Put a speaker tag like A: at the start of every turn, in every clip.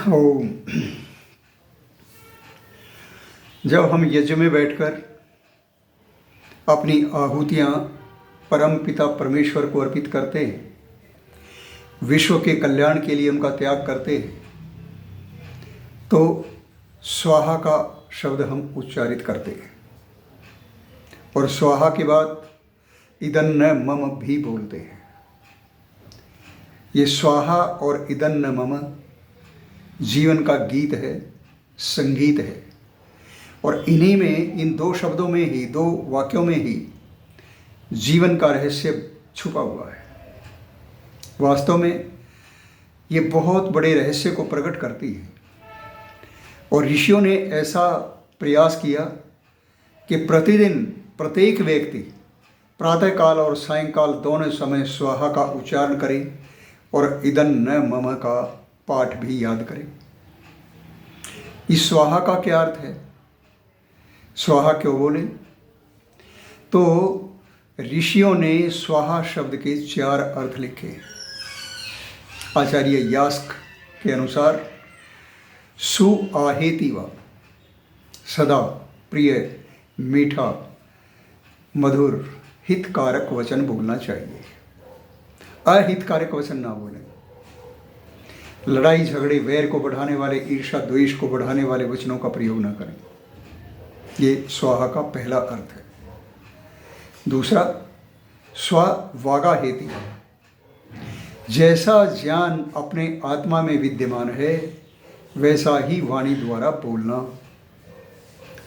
A: ओम। जब हम यज्ञ में बैठकर अपनी आहुतियाँ परम पिता परमेश्वर को अर्पित करते हैं, विश्व के कल्याण के लिए उनका त्याग करते हैं, तो स्वाहा का शब्द हम उच्चारित करते हैं और स्वाहा के बाद इदन्न मम भी बोलते हैं। ये स्वाहा और इदन्न मम जीवन का गीत है, संगीत है, और इन्हीं में, इन दो शब्दों में ही, दो वाक्यों में ही जीवन का रहस्य छुपा हुआ है। वास्तव में ये बहुत बड़े रहस्य को प्रकट करती है और ऋषियों ने ऐसा प्रयास किया कि प्रतिदिन प्रत्येक व्यक्ति प्रातःकाल और सायंकाल दोनों समय स्वाहा का उच्चारण करे और इदन्न मम का पाठ भी याद करें। इस स्वाहा का क्या अर्थ है? स्वाहा क्यों बोले? तो ऋषियों ने स्वाहा शब्द के 4 अर्थ लिखे। आचार्य यास्क के अनुसार सुआहेति वा, सदा प्रिय, मीठा, मधुर, हितकारक वचन बोलना चाहिए। अहितकारक वचन ना बोलें। लड़ाई झगड़े, वैर को बढ़ाने वाले, ईर्ष्या द्वेष को बढ़ाने वाले वचनों का प्रयोग न करें। ये स्वाहा का पहला अर्थ है। दूसरा, स्ववागाहेति, जैसा ज्ञान अपने आत्मा में विद्यमान है वैसा ही वाणी द्वारा बोलना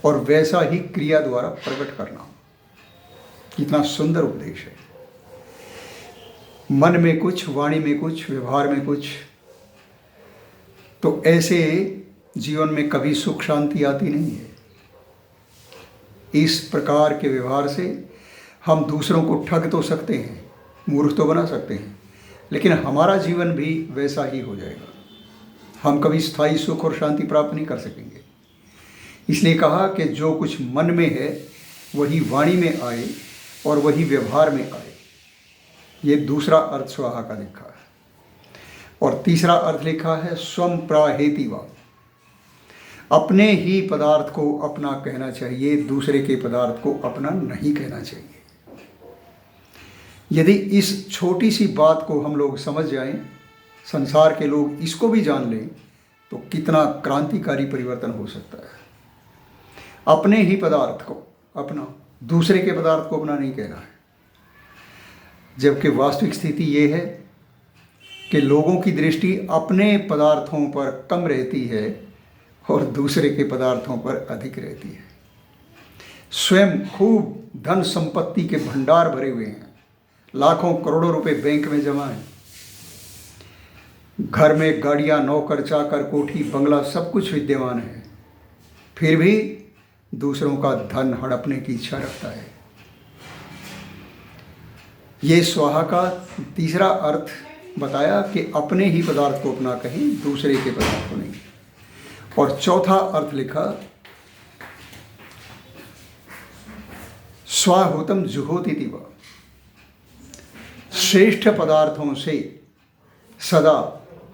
A: और वैसा ही क्रिया द्वारा प्रकट करना। कितना सुंदर उपदेश है। मन में कुछ, वाणी में कुछ, व्यवहार में कुछ, तो ऐसे जीवन में कभी सुख शांति आती नहीं है। इस प्रकार के व्यवहार से हम दूसरों को ठग तो सकते हैं, मूर्ख तो बना सकते हैं, लेकिन हमारा जीवन भी वैसा ही हो जाएगा। हम कभी स्थायी सुख और शांति प्राप्त नहीं कर सकेंगे। इसलिए कहा कि जो कुछ मन में है वही वाणी में आए और वही व्यवहार में आए। ये दूसरा अर्थ स्वाहा का लिखा है। और तीसरा अर्थ लिखा है स्वम प्राहेति वा, अपने ही पदार्थ को अपना कहना चाहिए, दूसरे के पदार्थ को अपना नहीं कहना चाहिए। यदि इस छोटी सी बात को हम लोग समझ जाएं, संसार के लोग इसको भी जान लें, तो कितना क्रांतिकारी परिवर्तन हो सकता है। अपने ही पदार्थ को अपना, दूसरे के पदार्थ को अपना नहीं कहना है। जबकि वास्तविक स्थिति ये है कि लोगों की दृष्टि अपने पदार्थों पर कम रहती है और दूसरे के पदार्थों पर अधिक रहती है। स्वयं खूब धन संपत्ति के भंडार भरे हुए हैं, लाखों करोड़ों रुपए बैंक में जमा है, घर में गाड़ियां, नौकर चाकर, कोठी बंगला सब कुछ विद्यमान है, फिर भी दूसरों का धन हड़पने की इच्छा रखता है। ये स्वाहा का तीसरा अर्थ बताया कि अपने ही पदार्थ को अपना कहें, दूसरे के पदार्थ को नहीं। और चौथा अर्थ लिखा स्वाहुतम जुहोति वा, श्रेष्ठ पदार्थों से सदा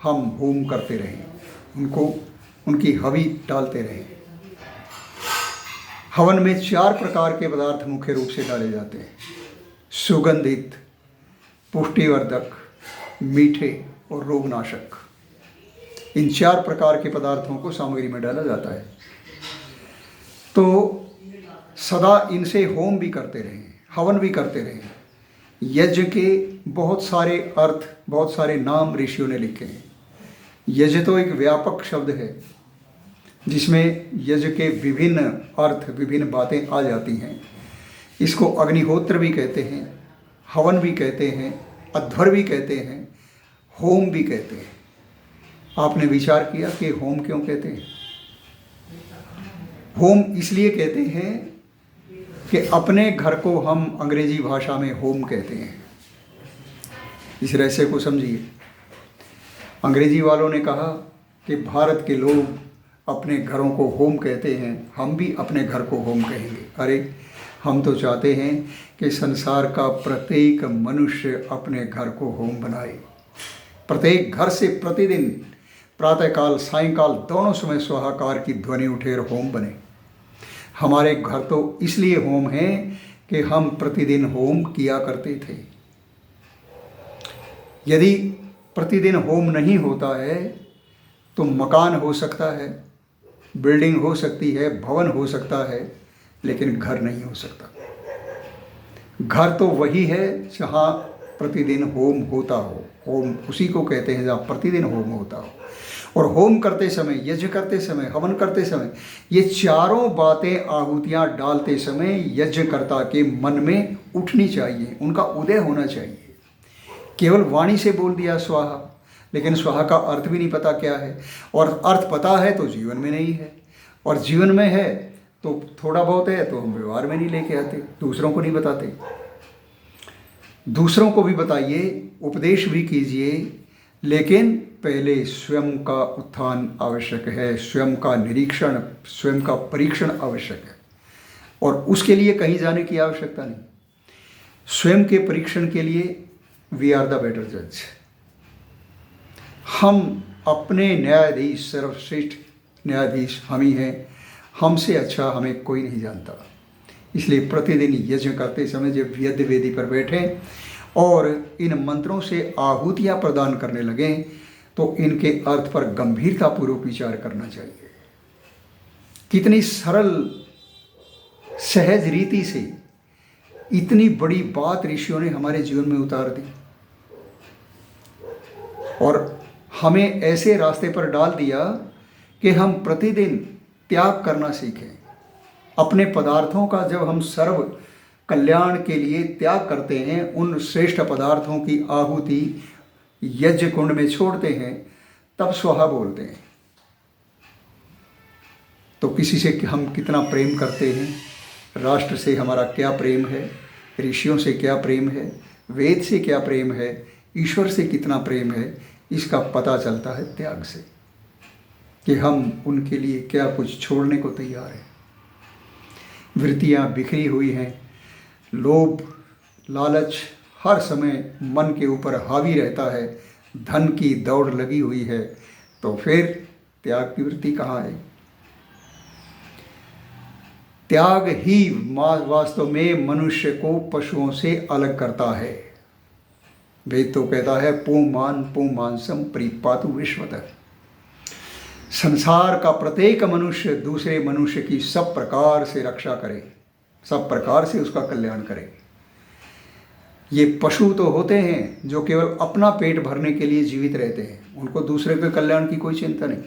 A: हम होम करते रहें, उनकी हवि डालते रहें। हवन में 4 प्रकार के पदार्थ मुख्य रूप से डाले जाते हैं: सुगंधित, पुष्टिवर्धक, मीठे और रोगनाशक। इन 4 प्रकार के पदार्थों को सामग्री में डाला जाता है। तो सदा इनसे होम भी करते रहें, हवन भी करते रहें। यज्ञ के बहुत सारे अर्थ, बहुत सारे नाम ऋषियों ने लिखे हैं। यज्ञ तो एक व्यापक शब्द है जिसमें यज्ञ के विभिन्न अर्थ, विभिन्न बातें आ जाती हैं। इसको अग्निहोत्र भी कहते हैं, हवन भी कहते हैं, अध्वर भी कहते हैं, होम भी कहते हैं। आपने विचार किया कि होम क्यों कहते हैं? होम इसलिए कहते हैं कि अपने घर को हम अंग्रेजी भाषा में होम कहते हैं। इस रहस्य को समझिए। अंग्रेजी वालों ने कहा कि भारत के लोग अपने घरों को होम कहते हैं, हम भी अपने घर को होम कहेंगे। अरे, हम तो चाहते हैं कि संसार का प्रत्येक मनुष्य अपने घर को होम बनाए। प्रत्येक घर से प्रतिदिन प्रातःकाल सायंकाल दोनों समय स्वाहाकार की ध्वनि उठे और होम बने। हमारे घर तो इसलिए होम है कि हम प्रतिदिन होम किया करते थे। यदि प्रतिदिन होम नहीं होता है तो मकान हो सकता है, बिल्डिंग हो सकती है, भवन हो सकता है, लेकिन घर नहीं हो सकता। घर तो वही है जहाँ प्रतिदिन होम होता हो। होम उसी को कहते हैं जहाँ प्रतिदिन होम होता हो। और होम करते समय, यज्ञ करते समय, हवन करते समय, ये चारों बातें आहुतियाँ डालते समय यज्ञकर्ता के मन में उठनी चाहिए, उनका उदय होना चाहिए। केवल वाणी से बोल दिया स्वाहा, लेकिन स्वाहा का अर्थ भी नहीं पता क्या है, और अर्थ पता है तो जीवन में नहीं है, और जीवन में है तो थोड़ा बहुत है तो हम व्यवहार में नहीं लेके आते, दूसरों को नहीं बताते। दूसरों को भी बताइए, उपदेश भी कीजिए, लेकिन पहले स्वयं का उत्थान आवश्यक है, स्वयं का निरीक्षण, स्वयं का परीक्षण आवश्यक है, और उसके लिए कहीं जाने की आवश्यकता नहीं। स्वयं के परीक्षण के लिए वी आर द बेटर जज। हम अपने न्यायाधीश, सर्वश्रेष्ठ न्यायाधीश हम ही हैं, हमसे अच्छा हमें कोई नहीं जानता। इसलिए प्रतिदिन यज्ञ करते समय जब यज्ञ वेदी पर बैठें और इन मंत्रों से आहुतियाँ प्रदान करने लगें तो इनके अर्थ पर गंभीरतापूर्वक विचार करना चाहिए। कितनी सरल सहज रीति से इतनी बड़ी बात ऋषियों ने हमारे जीवन में उतार दी और हमें ऐसे रास्ते पर डाल दिया कि हम प्रतिदिन त्याग करना सीखें। अपने पदार्थों का जब हम सर्व कल्याण के लिए त्याग करते हैं, उन श्रेष्ठ पदार्थों की आहुति यज्ञ कुंड में छोड़ते हैं, तब स्वाहा बोलते हैं। तो किसी से हम कितना प्रेम करते हैं, राष्ट्र से हमारा क्या प्रेम है, ऋषियों से क्या प्रेम है, वेद से क्या प्रेम है, ईश्वर से कितना प्रेम है, इसका पता चलता है त्याग से, कि हम उनके लिए क्या कुछ छोड़ने को तैयार हैं। वृत्तियाँ बिखरी हुई हैं, लोभ लालच हर समय मन के ऊपर हावी रहता है, धन की दौड़ लगी हुई है, तो फिर त्याग की वृत्ति कहाँ है? त्याग ही वास्तव में मनुष्य को पशुओं से अलग करता है। वेद तो कहता है पुमांसम परिपातु विश्वतः। संसार का प्रत्येक मनुष्य दूसरे मनुष्य की सब प्रकार से रक्षा करे, सब प्रकार से उसका कल्याण करे। ये पशु तो होते हैं जो केवल अपना पेट भरने के लिए जीवित रहते हैं, उनको दूसरे के कल्याण की कोई चिंता नहीं।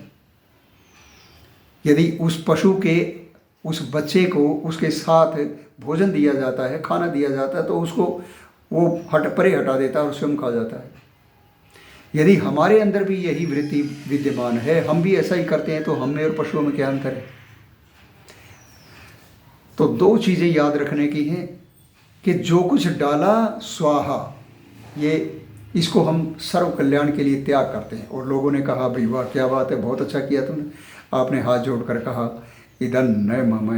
A: यदि उस पशु के उस बच्चे को उसके साथ भोजन दिया जाता है, खाना दिया जाता है, तो उसको वो परे हटा देता है और स्वयं खा जाता है। यदि हमारे अंदर भी यही वृत्ति विद्यमान है, हम भी ऐसा ही करते हैं, तो हम में और पशुओं में क्या अंतर है? तो दो चीज़ें याद रखने की हैं कि जो कुछ डाला स्वाहा, ये इसको हम सर्व कल्याण के लिए त्याग करते हैं। और लोगों ने कहा भाई वाह क्या बात है, बहुत अच्छा किया तुमने, आपने हाथ जोड़कर कहा इदं न मम,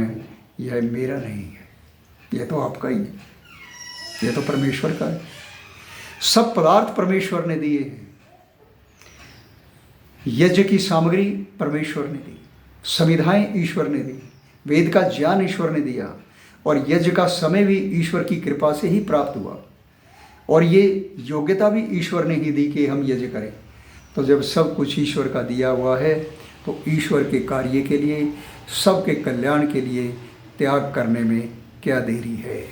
A: यह मेरा नहीं है, यह तो आपका ही है, यह तो परमेश्वर का है। सब पदार्थ परमेश्वर ने दिए हैं, यज्ञ की सामग्री परमेश्वर ने दी, संविधाएं ईश्वर ने दी, वेद का ज्ञान ईश्वर ने दिया, और यज्ञ का समय भी ईश्वर की कृपा से ही प्राप्त हुआ, और ये योग्यता भी ईश्वर ने ही दी कि हम यज्ञ करें। तो जब सब कुछ ईश्वर का दिया हुआ है तो ईश्वर के कार्य के लिए, सबके कल्याण के लिए त्याग करने में क्या देरी है।